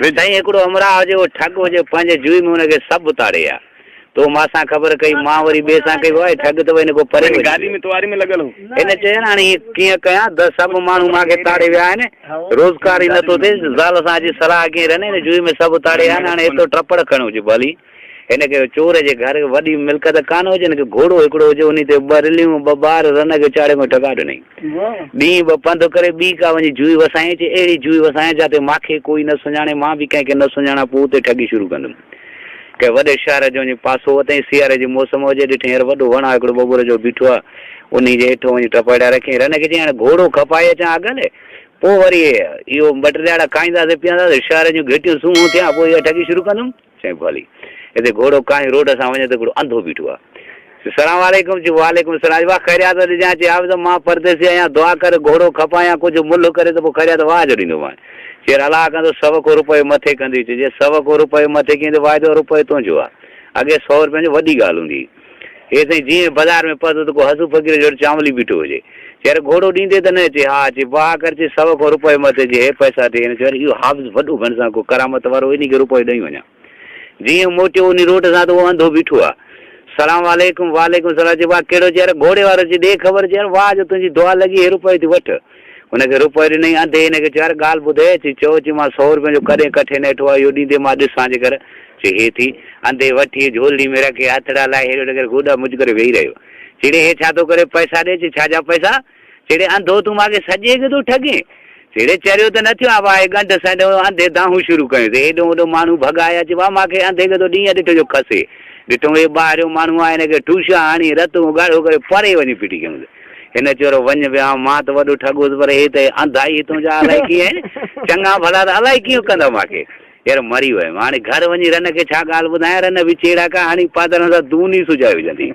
साईं हिकिड़ो अमरा हुजे उहो ठग हुजे पंहिंजे जुई में हुनखे सभु उतारे आहे तो मां ख़बर कई मां वरी ॿिए सां कई भाई ठग त हिन को परे गाॾी में तुआरी में लॻल हो हिन चयो न हाणे कीअं कयां सभु माण्हू मूंखे ताड़े विया आहिनि रोज़गार ई नथो थिए ज़ाल सां अची सलाह कीअं रहने जुई में सभु ताड़े आहिनि हाणे एतिरो टपड़ खणो हुजे भली हिनखे चोर जे घर वॾी मिल्कत कान हुजे हिनखे घोड़ो हिकिड़ो हुजे उन ते ॿ रिलियूं ॿ ॿार रन खे चाड़े में टका ॾिनई ॾींहुं ॿ पंधु करे ॿी का वञी जुई वसाए अचे अहिड़ी जुई वसाए जिते मूंखे कोई न सुञाणे मां बि कंहिंखे न सुञाणा पोइ उते ठगी शुरू कंदुमि के वॾे शहर जो पासो वतई सियारे जी मौसम हुजे ॾिठे हींअर वॾो वण आहे हिकिड़ो बबूर जो बीठो आहे उन जे हेठो वञी टपाइड़ा रखी रन खे चई हाणे घोड़ो खपाए अचां अॻिले पोइ वरी इहो ॿ टे ॾाढा खाईंदासीं पीअंदासीं शहर जूं घिटियूं सूंहं थिया पोइ इहा ठगी शुरू कंदुमि चई भली हिते घोड़ो काई रोड सां वञे त हिकिड़ो अंधो बीठो आहे सलाम वालेकुम जी वालेकुम सलाम वाह ख़ैरियात ॾिजां चई आब त मां परदेसी आहियां दुआ करे घोड़ो खपायां कुझु मुल्ह करे त पोइ ख़ैरियात वाज ॾींदोमांइ चेर अलाह कंदो 100 को रुपए मथे कंदी चइजे 100 को रुपए मथे कीअं वाइदो रुपए तुंहिंजो आहे अॻे 100 रुपए जो वॾी ॻाल्हि हूंदी हे साईं जीअं बाज़ार में पतो त को हज़ू फ़कीर जो चांवली बीठो हुजे चेर घोड़ो ॾींदे त न अचे हा अचे वाह कर चई 100 को रुपए मथे जे हे पैसा थिए चेर इहो हाफ़िज़ वॾो बण सां को करामत वारो इन खे रुपए ॾेई वञा जीअं मोटियो उन रोड सां त उहो अंधो बीठो आहे सलाम वालेकुम वालेकुम सलाम चई वाह कहिड़ो चेर घोड़े वारो चई ॾे ख़बर चेर वाह जो तुंहिंजी दुआ लॻी हे रुपए थी वठि हुनखे रुपए ॾिनई अंधे हिनखे चयो ॻाल्हि ॿुधे चई चओ चई मां 100 रुपए जो कॾहिं कठे न वेठो आहे इहो ॾींदे मां ॾिसां जे करे चई हे थी अंधे वठी झोली में रखे हथड़ा लाइ हेॾो करे गोॾा मुझ करे वेही रहियो चेड़े हे छा थो करे पैसा ॾे चई छाजा पैसा चेड़े अंधो तूं मूंखे सॼे खे थो ठगे चेड़े चरियो त न थियो आहे भाई गंढ सॾ अंधे दाहूं शुरू कयूं हेॾो वॾो माण्हू भॻाया चई वाह मूंखे अंधे खे थो ॾींहं ॾिठो जो खसे ॾिठो हे ॿाहिरियों माण्हू आहे हिनखे टूशा हणी रतूं ॻाढ़ो करे परे वञी फिटी कयूं हिन चयो वञ विया मां त वॾो ठगोसि पर हे त अंधाई तुंहिंजा अलाए कीअं आहिनि चङा भला त अलाए कीअं कंदा मूंखे यार मरी वियुमि हाणे घर वञी रन खे छा ॻाल्हि ॿुधायां रन बि चेड़ा का हाणे पादर सां दून ई सुजाए विझंदी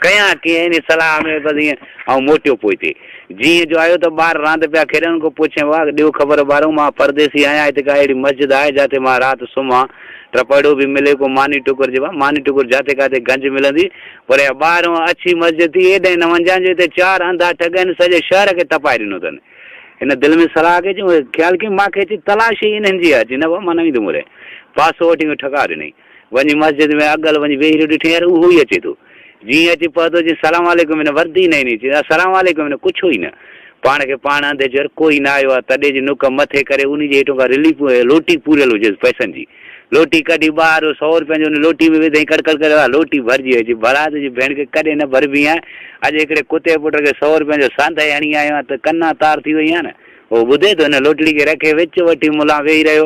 कयां कीअं इन सलाह में बसि ईअं ऐं मोटियो पोइ हिते जीअं जो आयो त ॿार रांदि पिया खेॾनि को पुछे वाह ॾियो ख़बर ॿारऊं मां परदेसी आहियां हिते का अहिड़ी मस्जिद आहे जिते मां राति सुम्हां टपड़ो बि मिले को मानी टुकुर जे मानी टुकुर जिते किथे गंज मिलंदी पर ॿाहिरों अछी मस्जिद थी हेॾे न वञजांइ जो हिते 4 अंधा ठगनि सॼे शहर खे तपाए ॾिनो अथनि हिन दिलि में सलाह कई चई ख़्यालु कई मूंखे अची तलाश ई इन्हनि जी आहे अची न मां न ईंदुमि रे पासो वठी ठगा ॾिनई वञी मस्जिद में अगल वञी वेही रहियो ॾिठई यार उहो ई अचे थो जीअं अची पहुतो चई सलाम वालेकुम हिन वर्दी न ईंदी चई सलाम वालेकुम हिन कुझु ई न पाण खे पाण अंधे चयो कोई न आयो आहे तॾहिं जी नुक मथे करे उन जे हेठो खां रिलीफ लोटी पूरियल हुजेसि पैसनि जी लोटी कढी ॿार 100 रुपए जो लोटी में विधई कड़कड़ करे लोटी भरिजी वई बरात जी भेण खे कॾहिं न भरबी आहे अॼु हिकिड़े कुते पुट खे 100 रुपए जो सांद हणी आयो आहे त कन्ना तार थी वई आहे न उहो ॿुधे थो हिन लोटड़ी खे रखे विच वठी मुला वेही रहियो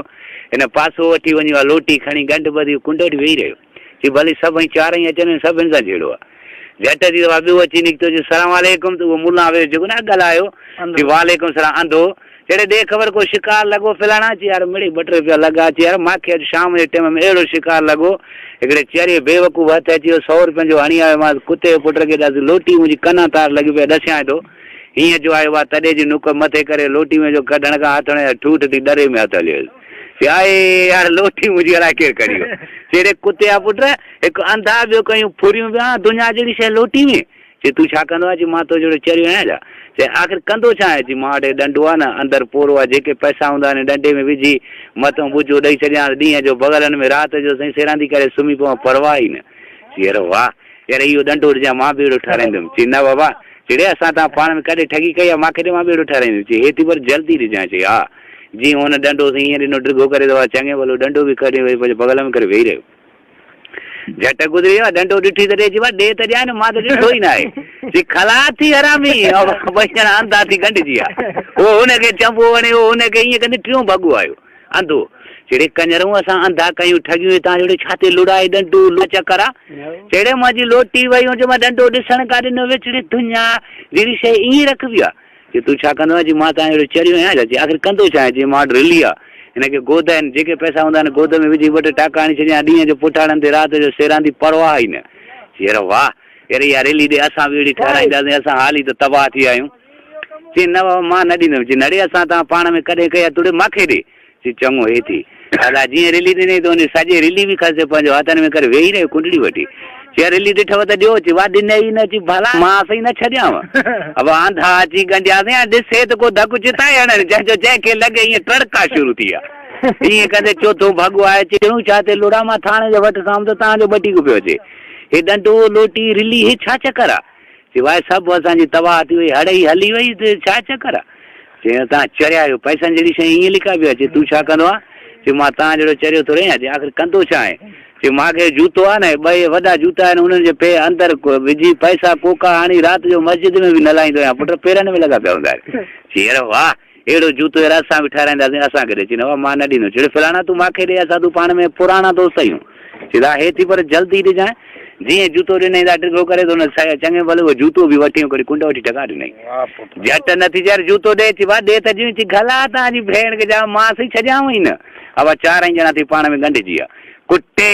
हिन पासो वठी वञी आहे लोटी खणी गंढ ॿधी कुंड वठी वेही रहियो चई भली सभई 4 ई अचनि सभिनि सां जहिड़ो आहे झटि थी ॿियो अची निकितो चई सलाम वालेकुम त उहो मुला वेहो जेको न ॻाल्हायो चई वालेकुम सलाम अंधो जहिड़े ॾे ख़बर को शिकार लॻो फिलाणा चई यार मिड़ी 2 टे रुपया लॻा चई यार मूंखे अॼु शाम जे टाइम में अहिड़ो शिकार लॻो हिकिड़े चरी बेवकूफ़ हथ अची वियो 100 रुपयनि जो हणी आयो मां कुते जे पुट खे ॾाढी लोटी मुंहिंजी कना तार लॻी पिया ॾसियां थो हीअं जो आयो आहे तॾहिं जी नुक मथे करे लोटी में जो कढण खां हथ हणे ठूठ थी डरे में हथ हलियो आहे यार लोटी मुंहिंजी अलाए केरु कढी वियो जहिड़े कुते जा पुट हिकु अंधा ॿियो कयूं फुरियूं पिया दुनिया जहिड़ी शइ लोटी में चई तूं छा कंदो आहे चई मां तो जहिड़ो चरियो आहियां छा चई आख़िर कंदो छा आहे चई मां वटि डंडो आहे न अंदरि पोरो आहे जेके पैसा हूंदा आहिनि डंडे में विझी मथां ॿुझो ॾेई छॾियां ॾींहं जो बगलनि में राति जो साईं सेरांदी करे सुम्ही पवां परवाह ई न चई यार वाह यार इहो डंडो ॾिजां मां बि अहिड़ो ठाराईंदुमि चई न बाबा चई असां तव्हां पाण में कॾहिं ठगी कई आहे मूंखे मां बि अहिड़ो ठाराईंदुमि चई हेतिरी पर जल्दी ॾिजां चई हा जीअं हुन डंडो हीअं ॾिनो ड्रिगो करे दो चङे भलो डंडो बि खणी वरी बगल में करे वेही रहियो झटि गुज़री वियो डंडो ॾिठी त ॾे चई ॾे त ॾियां न मां त ॾिठो ई न आहे चई खला थी हरामी ॿई ॼणा अंधा थी गंढिजी आहे उहो हुनखे चंबो वणे उहो हुनखे ईअं कंदे टियों भॻो आयो अंधो जहिड़े कंजरूं असां अंधा कयूं ठगियूं तव्हां जहिड़े छाते लुड़ाए डंडो चकर आहे जहिड़े मुंहिंजी लोटी वई हुजे मां डंडो ॾिसण काॾे न विचड़े दुनिया जहिड़ी शइ ईअं रखबी आहे चई तूं छा कंदो आहे चई मां तव्हां जहिड़ो चरियो आहियां चई आख़िर कंदो छा आहे चई मां वटि रिली आहे हिनखे गोद आहिनि जेके पैसा हूंदा आहिनि गोद में विझी 2 टे टाका हणी छॾियां ॾींहं जो पुठाड़नि ते राति जो सेरांदी परवाह ई न चई यार वाह यार इहा रिली ॾे असां बि अहिड़ी ठाराईंदासीं असां हाली त तबाह थी आहियूं चई न बाबा मां न ॾींदुमि चई नड़े असां तव्हां पाण में कॾहिं कया तुड़े मूंखे ॾे चई चङो हे थी दादा जीअं रिली ॾिनई त उन साॼे रिली बि खसे पंहिंजो हथनि में करे वेही रहियो कुंडड़ी वठी चई रिली ॾिठव त ॾियो चई वाह ॾिनई न चई भला मां सही न छॾियांव अब आंधा अची गंढियासीं ॾिसे त को धकु चिताए हणनि जंहिंजो जंहिंखे लॻे ईअं टड़का शुरू थी विया ईअं कंदे चोथों भॻो आहे चयूं छा ते लोड़ा मां थाणे जो वटि खां त तव्हांजो ॿटीक पियो अचे हे डंडो लोटी रिली हे छा चकर आहे सिवाइ सभु असांजी तबाह थी वई हड़ई हली वई त छा चकर आहे चई तव्हां चरिया आहियो पैसनि जहिड़ी शइ ईअं लिका पियो अचे तूं छा कंदो आहे चई मां तव्हां जहिड़ो चरियो थो रही आहियां आख़िर कंदो छा आहे चई मूंखे जूतो आहे न ॿ वॾा जूता आहिनि उन्हनि जे पे अंदरि विझी पैसा कोका हाणी राति जो मस्जिद में बि न लाहींदो आहियां पुट पेरनि में लॻा पिया हूंदा आहिनि चई अरे वाह अहिड़ो जूतो यार असां बि ठाराईंदासीं असांखे ॾे चई न मां न ॾींदुमि चई फलाणा तूं मूंखे ॾे असां तूं पाण में पुराणा दोस्त आहियूं चई हे थी पर जल्दी ॾिजांइ जीअं जूतो ॾिनई था टिको करे त हुन चङे भले उहो जूतो बि वठी करे कुंड वठी टका ॾिनई झटि नथी यार जूतो ॾे चई ॾे त जी चई गला तव्हांजी भेण खे जा मां सही छॾियांव ई न अब 4 ॼणा थी पाण में ॻंढिजी विया कुटे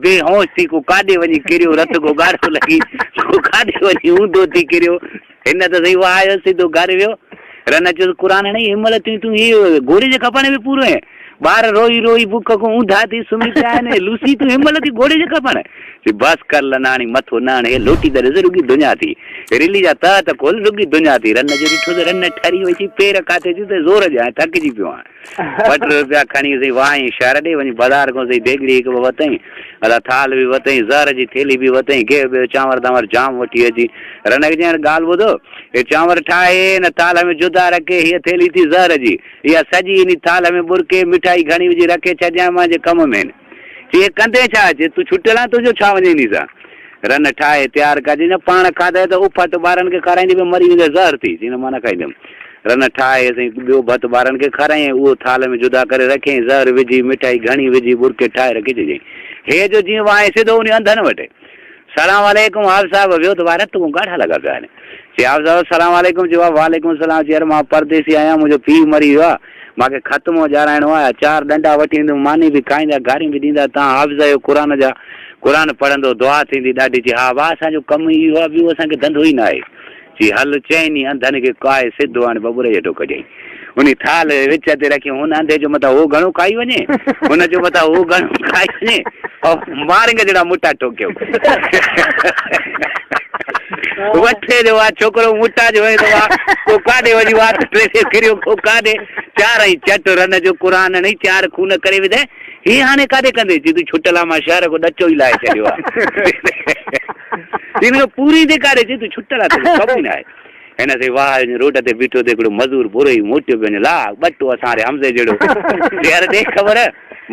बेहोश थी को काॾे वञी किरियो रत को ॻाढ़ो लॻी को काॾे वञी ऊंधो थी किरियो हिन त सही उहा आयो सिधो घरु वियो रन चयो क़ुर नहीं हिनमहिल तूं हीअ घोड़े जे खपण में पूरो आहे ॿार रोई रोई बुख खां ऊंधा थी सुम्ही पिया आहिनि लूसी तूं हिनमहिल थी घोड़े जे खपण बसि कर लनाणी मथो न हे लोटी त ॾिस रुगी दुनिया थी रिली जा त खोल रुगी दुनिया थी रन जो ॾिठो त रन ठरी वई पेर काथे थी त ज़ोर जा थकिजी पियो आहे 2 रुपया खणी सही वाही शहर ॾे वञी बाज़ार खां सही देगड़ी हिकु वरितई अला थाल बि वरितई ज़हर जी थेली बि वरितई ॿियो चांवर तांवर जाम वठी अची रन खे ॼण ॻाल्हि ॿुधो हे चांवर ठाहे न थाल में जुदा रखे हीअ थेली थी ज़हर जी इहा सॼी इन थाल में बुरके मिठाई घणी विझी रखे छॾियां मुंहिंजे कम में चई कंदे छा अचे तूं छुटियल आहे तुंहिंजो छा वञे इन सां रन ठाहे तयारु कजे न पाण खाधे त उफत ॿारनि खे खाराईंदी बि मरी वेंदे ज़हर थी चई न मां न खाईंदुमि रन ठाहे साईं ॿियो भत ॿारनि खे खाराईं उहो थाल में जुदा करे रखियईं ज़हर विझी मिठाई घणी विझी बुरके ठाहे रखी छॾियईं हे जो जीअं वाहे सिधो उन अंधनि वटि सलाम वालेकुम हाफ़िज़ साहिबु वियो त वारत तूं ॻाढ़ा लॻा पिया आहिनि चई हाफ़िज़ साहिबु सलाम वालेकुम चयो वालेकुम सलाम चई मां परदेसी आहियां मुंहिंजो पीउ मरी वियो आहे मूंखे ख़त्मो ॼाणाइणो आहे 4 डंडा वठी ईंदुमि मानी बि खाईंदा गारियूं बि ॾींदा तव्हां हाफ़िज़ आहियो क़ुर पढ़ंदो दुआ थींदी ॾाढी चई हा वाह असांजो कमु इहो आहे ॿियो असांखे धंधो ई न आहे चई हल चइनि अंधनि खे काए सिधो हाणे बबूरे जेठो कढियईं उन थाल विच ते रखी हुन अंधे जो मथां हो घणो खाई वञे हुन जो मथां हो घणो खाई वञे ऐं मारिंग जहिड़ा मुटा ठोकियो वठे जो आहे छोकिरो मुटा जो को काॾे वञी वात टे किरियो को काॾे 4 चट रन जो क़ुर नहीं 4 खून करे विधे ही हाणे काॾे कंदे चई तूं छुटल आहे मां शहर को ॾचो ई लाहे छॾियो आहे पूरी ते काॾे चई तूं छुटल आहे कमु ई न आहे हिन ते वाह रोड ते बीठो ते हिकिड़ो मज़ूर बुरो ई मोटियो पियो ला ॿटो असां रे हमज़े जहिड़ो यार देख ख़बर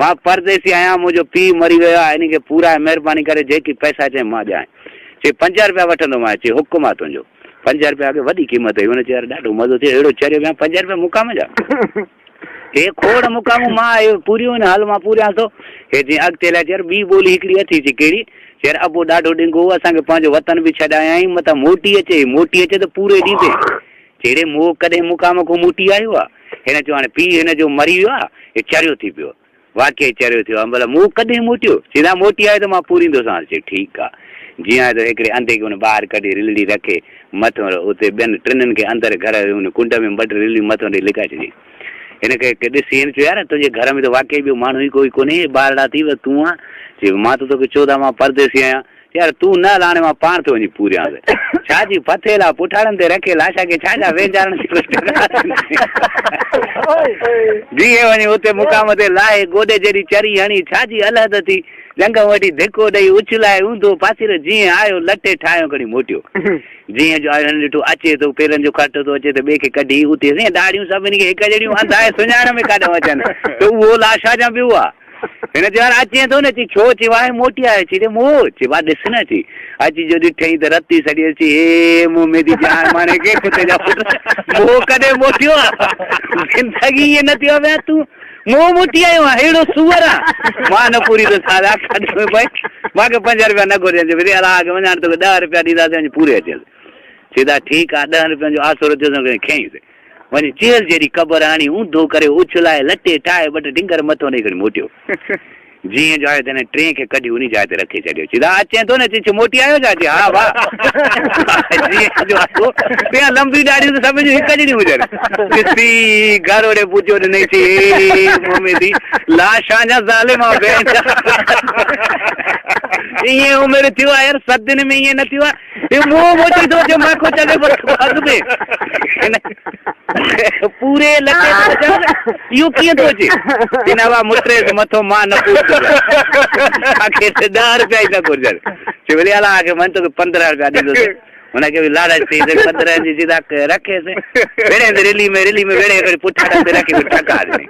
मां परदेसी आहियां मुंहिंजो पीउ मरी वियो आहे इन खे पूरा महिरबानी करे जेकी पैसा चए मां ॾियां चई 5 रुपया वठंदो मां चई हुकुम आहे तुंहिंजो 5 रुपया अॻे वॾी क़ीमत हुई हुन चयो यार ॾाढो मज़ो थियो अहिड़ो चरियो विया 5 रुपया मुक़ाम जा हे खोड़ मुक़ाम मां पूरियूं हल मां पूरियां थो हे जीअं अॻिते लाइ चयो ॿी ॿोली हिकिड़ी अथी थी कहिड़ी चयर अबो ॾाढो ॾिंगो असांखे पंहिंजो वतन बि छॾाया आहियूं मथां मोटी अचे त पूरे ॾींदे जहिड़े मोह कॾहिं मुक़ाम खां मोटी आयो आहे हिन चयो हाणे पीउ हिन जो मरी वियो आहे हे चरियो थी पियो वाक़ई चरियो थियो आहे भला मूं कॾहिं मोटियो सीधा मोटी आहे त मां पूरींदोसांसि चई ठीकु आहे जीअं त हिकिड़े अंधे खे हुन ॿाहिरि कढी रिलड़ी रखे मथां उते ॿियनि 3 खे अंदरि घर हुन कुंड में 2 रिलियूं मथां ॾेई लिकाए छॾी हिनखे ॾिसी हिन चयो यार तुंहिंजे घर में त वाक़ई ॿियो माण्हू ई कोई कोन्हे ॿारड़ा थी वियो तूं आहे चई मां त तोखे चयो था मां परदेसी आहियां यार तूं न हाणे मां पाण थो वञी पूरियां छा जी फथेला पुठाड़नि ते रखे लाशा खे छा वेचारण जीअं वञी उते मुक़ाम ते लाहे गोॾे जहिड़ी चरी हणी छा जी अलहद थी जंग वठी धिको ॾेई उछलाए ऊंधो पासीरो जीअं आयो लटे ठाहियो खणी मोटियो जीअं जो आयो ॾिठो अचे थो पेरनि जो खट थो अचे त ॿिए खे कढी उते ॾाढ़ियूं सभिनी खे हिकु जहिड़ियूं अंधाए सुञाण में काॾो अचनि त उहो लाशा जा ॿियो आहे हिन चयो यार अचे थो न चई छो चई वाहे मोटी आहे चई मोह चई वा ॾिस न चई अची जो ॾिठई त रती सॼी अची हे मुंहुं में थी जान माने के कुते जा मोह कॾहिं मोटियो आहे ज़िंदगी ईअं न थियो आहे तूं मोह मोटी आयो आहे अहिड़ो सूअर आहे मां न पूरी थो सादा भई मूंखे 5 रुपया न घुरिजनि वरी अलाह खे वञा तोखे 10 रुपया ॾींदासीं वञी पूरे अचेसि सीधा ठीकु आहे 10 रुपयनि जो आसरो थियो खईंसि वञी चेल जहिड़ी क़बर हाणी ऊंधो करे उछलाए लटे ठाहे 2 ढिंगर मथो ॾेई करे मोटियो जीअं जो आहे त 3 खे कढी उन जाइ ते रखे छॾियो सीधा अचे थो न चई मोटी आयो छा चई हा वाह जीअं जो आयो पिया लंबी ॾाढ़ियूं त सभिनी जूं हिकु जहिड़ियूं हुजनि ॾिसी घर ओॾे पुछियो त न चई मम्मी थी लाशा जा ज़ालिम ईअं उमिरि थियो आहे यार 7 दिन में ईअं न थियो आहे मुंह मोटी तो जो मैं को चले अग में पूरे लटे तो यू किए तो जी बिनावा मुट्रे मथो मां न पूछ आके 10 रुपया ही न गुजर चवली आला आके मन तो 15 रुपया दे दो उनके भी लालच थी 15 जी सीधा रखे से बेड़े रेली में बेड़े कर पुठा पे रखे ठका दे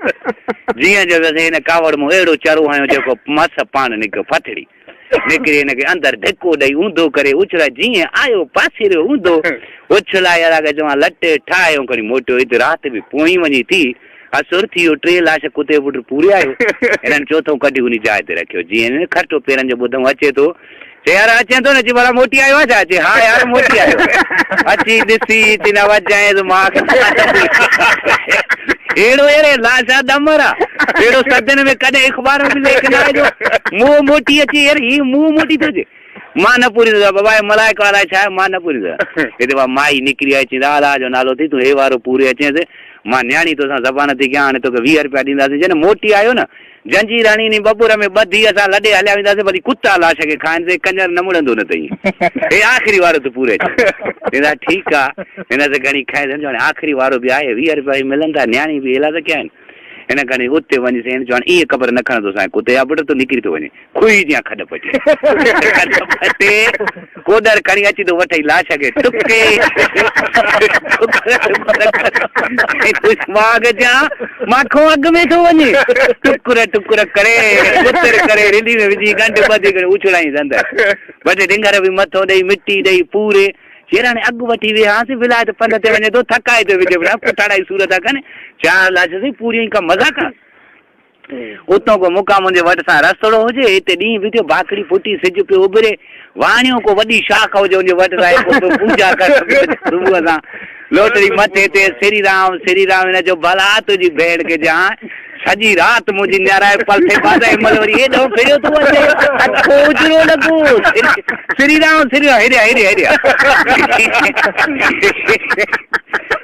जिया जो से ने कावड़ मो एड़ो चारो आयो जो मस पान निक फथड़ी निकरी ने के अंदर ढको दई ऊंधो करे उछला जिया आयो पासे रे ऊंधो उछला यार के जो लटे ठायो करी मोटो इत रात भी पोई वनी थी असुर थी ट्रे लाश कुते पुट पूरे आयो एनन चौथो कढी उनी जाए ते रखियो जिया ने खटो पेरन जो बुधम अचे तो यार अचे तो न जी वाला मोटी आयो है चाचे हाँ यार मोटी आयो अच्छी दिसी तिना वजाए तो मां के एड़ो एरे लाशा दमरा एड़ो सदन में कदे अखबार में लेके ना जो मुंह मोटी अच्छी यार ही मुंह मोटी तो जे मां न पूरी बाबा मलाइक वाला छा मां न पूरी ये तो माई निकरी आई ची दादा जो नालो थी तू हे वारो पूरे अचे से मां न्याणी तो सा जबान थी क्या ने तो 20 रुपया दींदासी जने मोटी आयो ना जंजी रानी नी बबूर में बधी असा लडे हल्या विंदासे भली कुत्ता लाश के खान से कंजर न मुड़ंदो न तई ए आखिरी वारो तो पूरे तेरा ठीक आ इन से घणी खाए जो आखिरी वारो भी आए 20 रुपया मिलंदा न्याणी भी एला तो क्या इन कने उते वनी से जो ई खबर न खण तो सा कुत्ते अबड़ तो निकरी तो वने खुई जिया खड पटे कोडर कणी अची तो वठई लाश के टुके कुछ माग जा माखो अग में तो वने टुकुर करे पुत्र करे रिली में विजी गंड बदी करे उछलाई अंदर बटे डिंगर भी मथो दई मिट्टी दई पूरे शेरा ने अग वठी वे हां से विलायत पंड ते वने तो थकाए तो विजे बड़ा पुटाड़ा सूरत कने 4 लाश से पूरी का मजाक उतो को मुका मुंजे वट सा रसड़ो हो जे इते डी विडियो बाकड़ी फुटी सिज पे उबरे वाणियों को वडी शाख हो जे वट राय को पूजा कर सुबह सा लोटरी मथे ते श्री राम इन जो भला तुजी भेड़ के जा सजी रात मुझी न्याराय पल थे बाजा मलवरी ए दो फेरियो तो अचे खोजरो लगो श्री राम हेरिया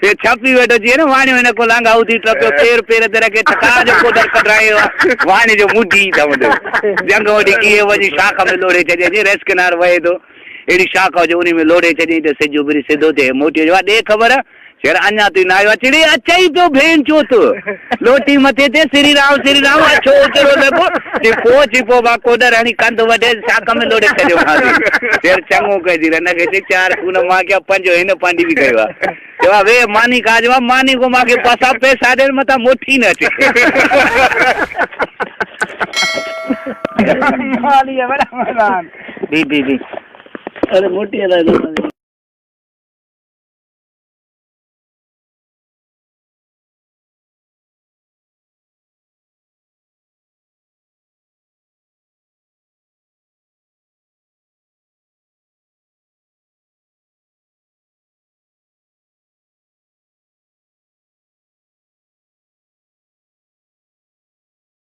ये छपी वेठो जी न वाणी ने को लांगा उठी ट्रपियो पैर ते रखे ठका जो कोडर कढायो वाणी जो मुडी दवदो जंग वडी की वजी शाख में लोड़े चजे जे रेस किनार वहे तो एडी शाख जो उनी में लोड़े चजे ते सेजो बिरी सिधो थे मोटी जो दे खबर शेर अन्या तू ना आयो चिड़ी अचई तो भेन चोत लोटी मथे ते श्री राम अच्छो चलो लगो ते चिपो बा कोडर हणी कंद वडे शाख में लोड़े चजो शेर चंगो कह दी न के 4 खून मां के 5 हिन पांडी भी गयो जवा वे मानी काजवा मानी को मां के पासा पैसा दे मता मोठी न थे माली है बड़ा मजान बी अरे मोटी है